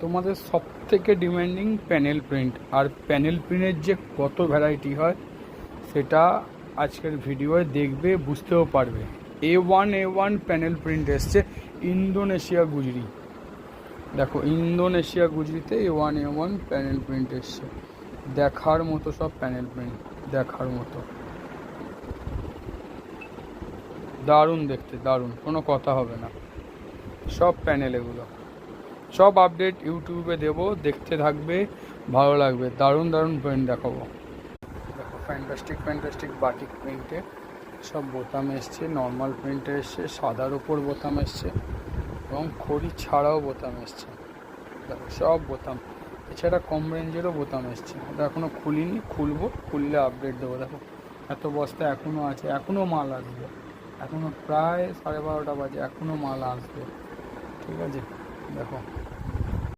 তোমাদের সব থেকে ডিমান্ডিং প্যানেল প্রিন্ট, আর প্যানেল প্রিন্টের যে কত ভ্যারাইটি হয় সেটা আজকের ভিডিওয়ে দেখবে, বুঝতেও পারবে। A1 প্যানেল প্রিন্ট এসছে ইন্দোনেশিয়া গুজরি। দেখো ইন্দোনেশিয়া গুজরিতে A1 প্যানেল প্রিন্ট এসছে, দেখার মতো সব প্যানেল প্রিন্ট, দেখার মতো দারুণ দেখতে, দারুণ, কোনো কথা হবে না। সব প্যানেল, এগুলো সব আপডেট ইউটিউবে দেবো, দেখতে থাকবে, ভালো লাগবে। দারুণ দারুণ প্রিন্ট দেখাবো। দেখো ফ্যান্টাস্টিক বাটিক প্রিন্টে সব বোতাম এসছে, নর্মাল প্রিন্টে এসছে, সাদার ওপর বোতাম এসছে এবং খড়ি ছাড়াও বোতাম এসছে। দেখো সব বোতাম, এছাড়া কম রেঞ্জেরও বোতাম এসছে। এটা এখনও খুলিনি, খুলবো, খুললে আপডেট দেবো। দেখো এত বস্তা এখনও আছে, এখনও মাল আসবে, এখনও প্রায় 12:30 বাজে, এখনও মাল আসবে। ঠিক আছে, দেখো